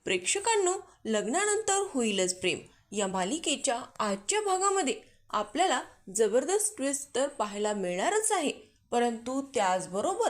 प्रेक्षकांनो, लग्नानंतर होईलच प्रेम या मालिकेच्या आजच्या भागामध्ये आपल्याला जबरदस्त ट्विस्ट तर पाहायला मिळणारच आहे, परंतु त्याचबरोबर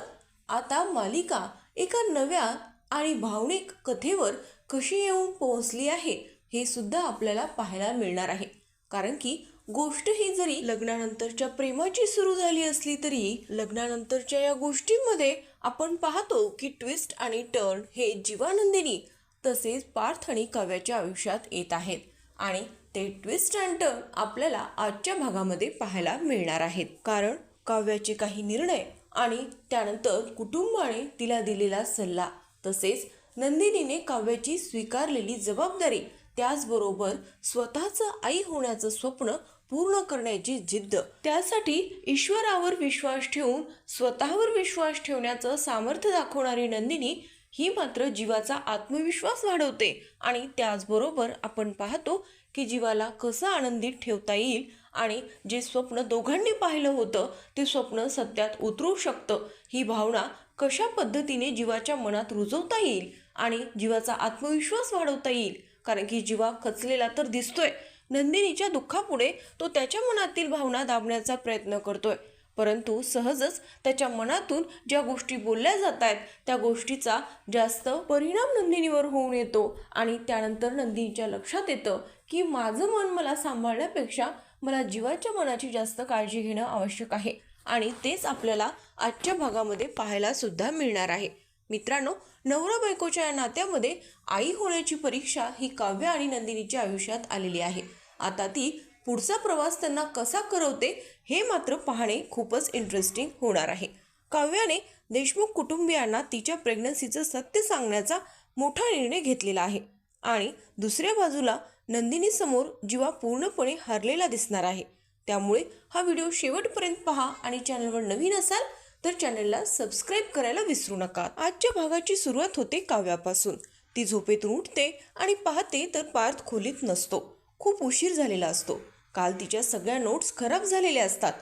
आता मालिका एका नव्या आणि भावनिक कथेवर कशी येऊन पोहोचली आहे हे सुद्धा आपल्याला पाहायला मिळणार आहे. कारण की गोष्ट ही जरी लग्नानंतरच्या प्रेमाची सुरू झाली असली तरी लग्नानंतरच्या या गोष्टींमध्ये आपण पाहतो की ट्विस्ट आणि टर्न हे जीवानंदिनी तसेच पार्थ आणि काव्याच्या आयुष्यात येत आहेत आणि ते ट्विस्ट अँड टर्न आपल्याला आजच्या भागामध्ये पाहायला मिळणार आहेत. कारण काव्याचे काही निर्णय आणि त्यानंतर कुटुंबाने तिला दिलेला सल्ला, तसेच नंदिनीने काव्याची स्वीकारलेली जबाबदारी, त्याचबरोबर स्वतःचं आई होण्याचं स्वप्न पूर्ण करण्याची जिद्द, त्यासाठी ईश्वरावर विश्वास ठेवून स्वतःवर विश्वास ठेवण्याचं सामर्थ्य दाखवणारी नंदिनी ही मात्र जीवाचा आत्मविश्वास वाढवते आणि त्याचबरोबर आपण पाहतो की जीवाला कसं आनंदित ठेवता येईल आणि जे स्वप्न दोघांनी पाहिलं होतं ते स्वप्न सत्यात उतरू शकतं, ही भावना कशा पद्धतीने जीवाच्या मनात रुजवता येईल आणि जीवाचा आत्मविश्वास वाढवता येईल. कारण की जीवा खचलेला तर दिसतोय, नंदिनीच्या दुःखापुढे तो त्याच्या मनातील भावना दाबण्याचा प्रयत्न करतोय, परंतु सहजच त्याच्या मनातून ज्या गोष्टी बोलल्या जात आहेत त्या गोष्टीचा जास्त परिणाम नंदिनीवर होऊन येतो आणि त्यानंतर नंदिनीच्या लक्षात येतं की माझं मन मला सांभाळण्यापेक्षा मला जीवाच्या मनाची जास्त काळजी घेणं आवश्यक आहे आणि तेच आपल्याला आजच्या भागामध्ये पाहायला सुद्धा मिळणार आहे. मित्रांनो, नवरा बायकोच्या या नात्यामध्ये आई होण्याची परीक्षा ही काव्य आणि नंदिनीच्या आयुष्यात आलेली आहे. आता ती पुढचा प्रवास त्यांना कसा करवते हे मात्र पाहणे खूपच इंटरेस्टिंग होणार आहे. काव्याने देशमुख कुटुंबियांना तिच्या प्रेग्नन्सीचं सत्य सांगण्याचा मोठा निर्णय घेतलेला आहे आणि दुसऱ्या बाजूला नंदिनी समोर जीवा पूर्णपणे हरलेला दिसणार आहे. त्यामुळे हा व्हिडिओ शेवटपर्यंत पहा आणि चॅनलवर नवीन असाल तर चॅनलला सबस्क्राईब करायला विसरू नका. आजच्या भागाची सुरुवात होते काव्यापासून. ती झोपेतून उठते आणि पाहते तर पार्थ खोलीत नसतो. खूप उशीर झालेला असतो. काल तिच्या सगळ्या नोट्स खराब झालेल्या असतात,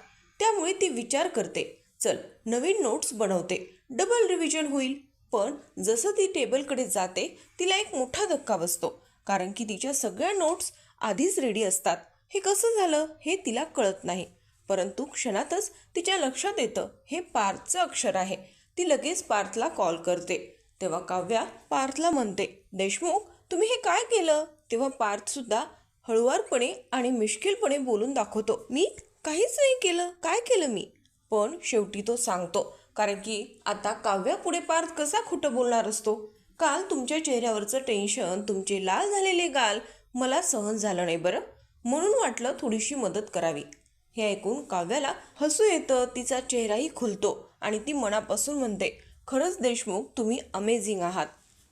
त्यामुळे ती विचार करते चल नवीन नोट्स बनवते, डबल रिव्हिजन होईल. पण जसं ती टेबलकडे जाते तिला एक मोठा धक्का बसतो, कारण की तिच्या सगळ्या नोट्स आधीच रेडी असतात. हे कसं झालं हे तिला कळत नाही, परंतु क्षणातच तिच्या लक्षात येतं हे पार्थचं अक्षर आहे. ती लगेच पार्थला कॉल करते. तेव्हा काव्या पार्थला म्हणते, देशमुख तुम्ही हे काय केलं? तेव्हा पार्थ सुद्धा हळुवारपणे आणि मिश्किलपणे बोलून दाखवतो, मी काहीच नाही केलं, काय केलं मी? पण शेवटी तो सांगतो, कारण की आता काव्यापुढे पार्थ कसा खोटं बोलणार असतो. काल तुमच्या चेहऱ्यावरचं टेन्शन, तुमचे लाल झालेले गाल मला सहन झालं नाही बरं, म्हणून वाटलं थोडीशी मदत करावी. हे ऐकून काव्याला हसू येतं, तिचा चेहराही खुलतो आणि ती मनापासून म्हणते, खरंच देशमुख तुम्ही अमेझिंग आहात.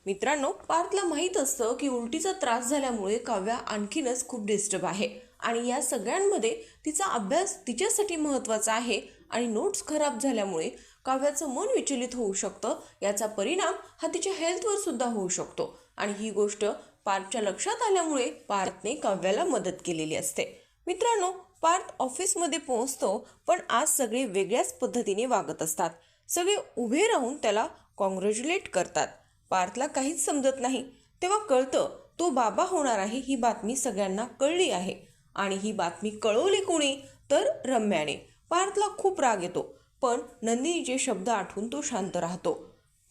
मित्रांनो, पार्थला माहीत असतं की उलटीचा त्रास झाल्यामुळे काव्या आणखीनच खूप डिस्टर्ब आहे आणि या सगळ्यांमध्ये तिचा अभ्यास तिच्यासाठी महत्त्वाचा आहे आणि नोट्स खराब झाल्यामुळे काव्याचं मन विचलित होऊ शकतं. याचा परिणाम हा तिच्या हेल्थवर सुद्धा होऊ शकतो आणि ही गोष्ट पार्थच्या लक्षात आल्यामुळे पार्थने काव्याला मदत केलेली असते. मित्रांनो, पार्थ ऑफिसमध्ये पोहोचतो, पण आज सगळे वेगळ्याच पद्धतीने वागत असतात. सगळे उभे राहून त्याला कॉंग्रॅच्युलेट करतात. पार्थला काहीच समजत नाही. तेव्हा कळतं तो बाबा होणार आहे ही बातमी सगळ्यांना कळली आहे आणि ही बातमी कळवली कोणी तर रम्याने. पार्थला खूप राग येतो, पण नंदिनीचे शब्द आठवून तो शांत राहतो,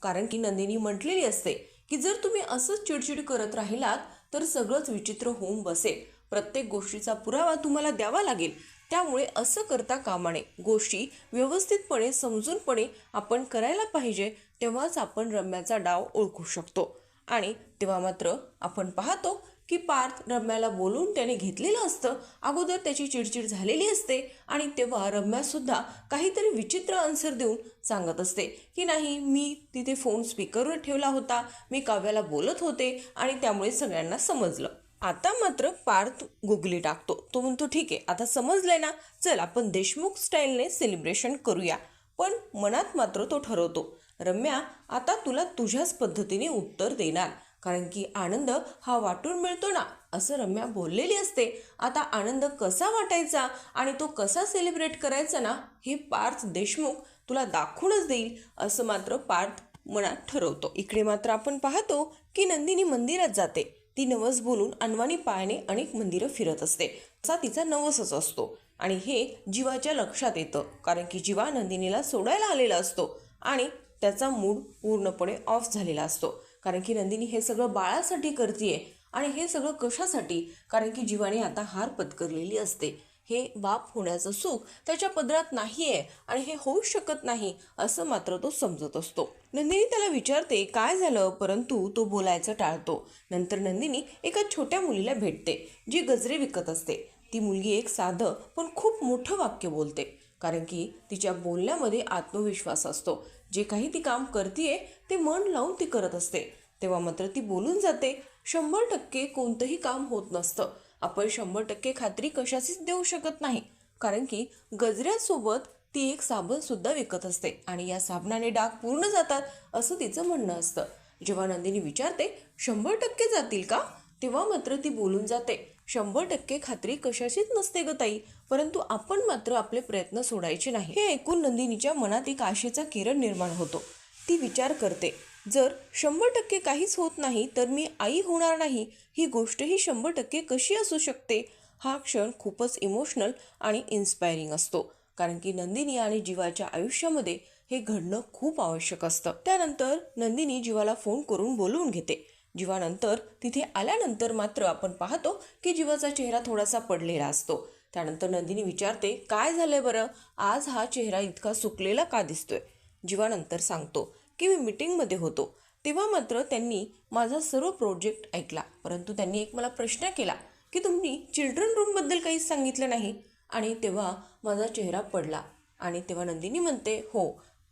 कारण की नंदिनी म्हटलेली असते की जर तुम्ही असंच चिडचिड करत राहिलात तर सगळंच विचित्र होऊन बसेल. प्रत्येक गोष्टीचा पुरावा तुम्हाला द्यावा लागेल, त्यामुळे असं करता कामा नये. गोष्टी व्यवस्थितपणे समजूनपणे आपण करायला पाहिजे, तेव्हाच आपण रम्याचा डाव ओळखू शकतो. आणि तेव्हा मात्र आपण पाहतो की पार्थ रम्याला बोलून त्याने घेतलेलं असतं. अगोदर त्याची चिडचिड झालेली असते आणि तेव्हा रम्यासुद्धा काहीतरी विचित्र आन्सर देऊन सांगत असते की नाही, मी तिथे फोन स्पीकरवर ठेवला होता, मी काव्याला बोलत होते आणि त्यामुळे सगळ्यांना समजलं. आता मात्र पार्थ गुगली टाकतो. तो म्हणतो ठीक आहे, आता समजलंय ना, चल आपण देशमुख स्टाईलने सेलिब्रेशन करूया. पण मनात मात्र तो ठरवतो, रम्या आता तुला तुझ्याच पद्धतीने उत्तर देणार, कारण की आनंद हा वाटून मिळतो ना, असं रम्या बोललेली असते. आता आनंद कसा वाटायचा आणि तो कसा सेलिब्रेट करायचा ना, हे पार्थ देशमुख तुला दाखवूनच देईल, असं मात्र पार्थ मनात ठरवतो. इकडे मात्र आपण पाहतो की नंदिनी मंदिरात जाते. ती नवस बोलून अनवाणी पायाने अनेक मंदिरं फिरत असते. असा तिचा नवसच असतो आणि हे जीवाच्या लक्षात येतं, कारण की जीवा नंदिनीला सोडायला आलेला असतो आणि त्याचा मूड पूर्णपणे ऑफ झालेला असतो. कारण की नंदिनी हे सगळं बाळासाठी करतीये आणि हे सगळं कशासाठी, कारण की जीवाने आता हार पत्करलेली असते. हे बाप होण्याचं सुख त्याच्या पदरात नाही आहे आणि हे होऊ शकत नाही असं मात्र तो समजत असतो. नंदिनी त्याला विचारते काय झालं, परंतु तो बोलायचं टाळतो. नंतर नंदिनी एका छोट्या मुलीला भेटते जी गजरे विकत असते. ती मुलगी एक साधं पण खूप मोठं वाक्य बोलते, कारण की तिच्या बोलण्यामध्ये आत्मविश्वास असतो. जे काही ती काम करतीये ते मन लावून ती करत असते. तेव्हा मात्र ती बोलून जाते, 100% कोणतंही काम होत नसतं. आपण 100% खात्री कशाचीच देऊ शकत नाही, कारण की गजऱ्यासोबत ती एक साबण सुद्धा विकत असते आणि या साबणाने डाग पूर्ण जातात असं तिचं म्हणणं असतं. जेव्हा नंदिनी विचारते 100% जातील का, तेव्हा मात्र ती बोलून जाते, 100% खात्री कशाचीच नसते ग ताई, परंतु आपण मात्र आपले प्रयत्न सोडायचे नाही. हे ऐकून नंदिनीच्या मनात एक आशेचा किरण निर्माण होतो. ती विचार करते, जर 100% काहीच होत नाही तर मी आई होणार नाही ही गोष्टही 100% कशी असू शकते. हा क्षण खूपच इमोशनल आणि इन्स्पायरिंग असतो, कारण की नंदिनी आणि जीवाच्या आयुष्यामध्ये हे घडणं खूप आवश्यक असतं. त्यानंतर नंदिनी जीवाला फोन करून बोलवून घेते. जीवानंतर तिथे आल्यानंतर मात्र आपण पाहतो की जीवाचा चेहरा थोडासा पडलेला असतो. त्यानंतर नंदिनी विचारते काय झालंय बरं, आज हा चेहरा इतका सुकलेला का दिसतोय. जीवानंतर सांगतो की मी मीटिंगमध्ये होतो, तेव्हा मात्र त्यांनी माझा सर्व प्रोजेक्ट ऐकला, परंतु त्यांनी एक मला प्रश्न केला की तुम्ही चिल्ड्रन रूमबद्दल काहीच सांगितलं नाही, आणि तेव्हा माझा चेहरा पडला. आणि तेव्हा नंदिनी म्हणते हो,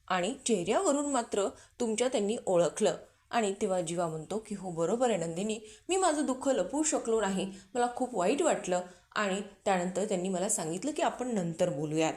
आणि चेहऱ्यावरून मात्र तुमच्या त्यांनी ओळखलं. आणि तेव्हा जीवा म्हणतो की हो बरोबर आहे नंदिनी, मी माझं दुःख लपवू शकलो नाही, मला खूप वाईट वाटलं. आणि त्यानंतर त्यांनी मला सांगितलं की आपण नंतर बोलूयात,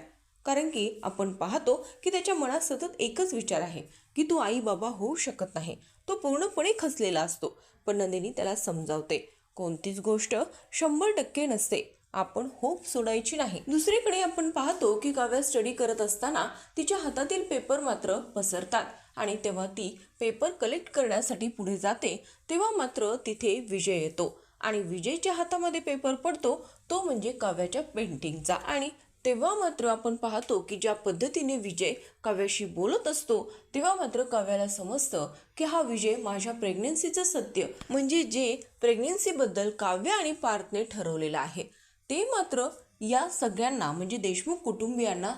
कारण की आपण पाहतो की त्याच्या मनात सतत एकच विचार आहे की तू आई बाबा होऊ शकत नाही. तो पूर्णपणे खचलेला असतो. पण नंदिनी त्याला समजावते कोणतीच गोष्ट 100% नसते, आपण होप सोडायची नाही. दुसरीकडे आपण पाहतो की काव्या स्टडी करत असताना तिच्या हातातील पेपर मात्र पसरतात आणि तेव्हा ती पेपर कलेक्ट करण्यासाठी पुढे जाते. तेव्हा मात्र तिथे विजय येतो आणि विजयच्या हातामध्ये पेपर पडतो तो म्हणजे काव्याच्या पेंटिंगचा. आणि तेव्हा मात्र आपण पाहतो की ज्या पद्धतीने विजय काव्याशी बोलत असतो तेव्हा मात्र काव्याला समजतं की हा विजय माझ्या प्रेग्नन्सीचं सत्य, म्हणजे जे प्रेग्नन्सीबद्दल काव्य आणि पार्थने ठरवलेलं आहे ते मात्र या सगळ्यांना म्हणजे देशमुख कुटुंबियांना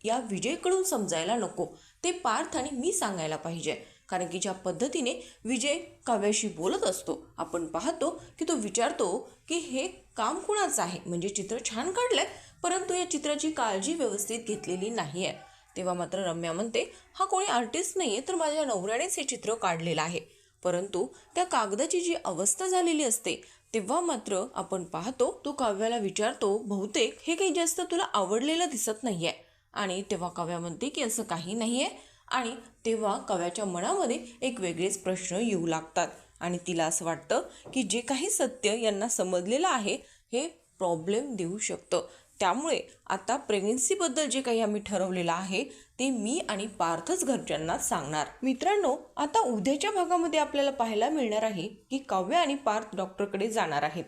या विजयकडून समजायला नको, ते पार्थ आणि मी सांगायला पाहिजे. कारण की ज्या पद्धतीने विजय काव्याशी बोलत असतो आपण पाहतो की तो विचारतो की हे काम कुणाचं आहे, म्हणजे चित्र छान काढलंय परंतु या चित्राची काळजी व्यवस्थित घेतलेली नाही आहे. तेव्हा मात्र रम्या म्हणते हा कोणी आर्टिस्ट नाही आहे, तर माझ्या नवऱ्यानेच हे चित्र काढलेलं आहे. परंतु त्या कागदाची जी अवस्था झालेली असते तेव्हा मात्र आपण पाहतो तो काव्याला विचारतो बहुतेक हे काही जास्त तुला आवडलेलं दिसत नाही आहे. आणि तेव्हा काव्या म्हणते की असं काही नाही आहे. आणि तेव्हा काव्याच्या मनामध्ये एक वेगळेच प्रश्न येऊ लागतात आणि तिला असं वाटतं की जे काही सत्य यांना समजलेलं आहे हे प्रॉब्लेम देऊ शकतं. त्यामुळे आता प्रेग्नन्सीबद्दल जे काही आम्ही ठरवलेलं आहे ते मी आणि पार्थच घरच्यांना सांगणार. मित्रांनो, आता उद्याच्या भागामध्ये आपल्याला पाहायला मिळणार आहे की काव्य आणि पार्थ डॉक्टरकडे जाणार आहेत,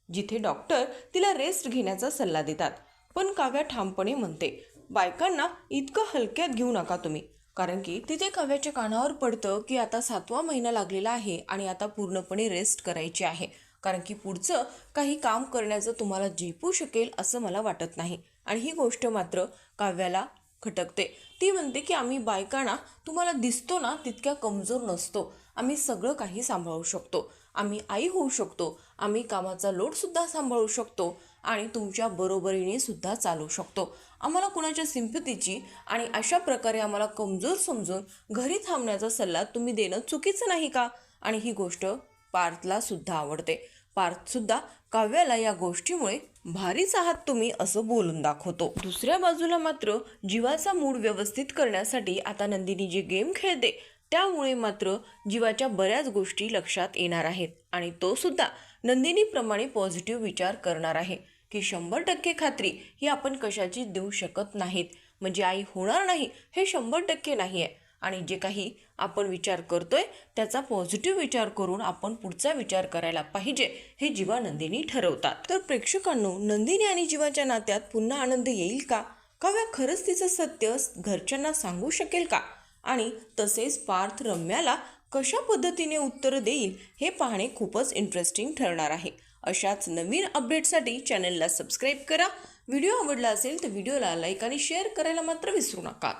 जिथे डॉक्टर तिला रेस्ट घेण्याचा सल्ला देतात. पण काव्या ठामपणे म्हणते बायकांना इतकं हलक्यात घेऊ नका तुम्ही, कारण की तिथे काव्याच्या कानावर पडतं की आता 7वा महिना लागलेला आहे आणि आता पूर्णपणे रेस्ट करायची आहे, कारण की पुढचं काही काम करण्याचं तुम्हाला झेपू शकेल असं मला वाटत नाही. आणि ही गोष्ट मात्र काव्याला खटकते. ती म्हणते की आम्ही बायकांना तुम्हाला दिसतो ना तितक्या कमजोर नसतो, आम्ही सगळं काही सांभाळू शकतो, आम्ही आई होऊ शकतो, आम्ही कामाचा लोडसुद्धा सांभाळू शकतो आणि तुमच्या बरोबरीने सुद्धा चालू शकतो. आम्हाला कुणाच्या सिंपतीची आणि अशा प्रकारे आम्हाला कमजोर समजून घरी थांबण्याचा सल्ला तुम्ही देणं चुकीचं नाही का. आणि ही गोष्ट पार्थला सुद्धा आवडते. पार्थ सुद्धा काव्याला या गोष्टीमुळे भारीच आहात तुम्ही असं बोलून दाखवतो. दुसऱ्या बाजूला मात्र जीवाचा मूड व्यवस्थित करण्यासाठी आता नंदिनी जे गेम खेळते त्यामुळे मात्र जीवाच्या बऱ्याच गोष्टी लक्षात येणार आहेत आणि तो सुद्धा नंदिनीप्रमाणे पॉझिटिव्ह विचार करणार आहे की 100% खात्री ही आपण कशाची देऊ शकत नाहीत, म्हणजे आई होणार नाही हे 100% नाही आहे. आणि जे काही आपण विचार करतोय त्याचा पॉझिटिव्ह विचार करून आपण पुढचा विचार करायला पाहिजे हे जीवा नंदिनी ठरवतात. तर प्रेक्षकांनो, नंदिनी आणि जीवाच्या नात्यात पुन्हा आनंद येईल का? काव्या खरंच तिचं सत्य घरच्यांना सांगू शकेल का? आणि तसेच पार्थ रम्याला कशा पद्धतीने उत्तर देईल हे पाहणे खूपच इंटरेस्टिंग ठरणार आहे. अशाच नवीन अपडेटसाठी चॅनलला सबस्क्राईब करा. व्हिडिओ आवडला असेल तर व्हिडिओला लाईक आणि शेअर करायला मात्र विसरू नका.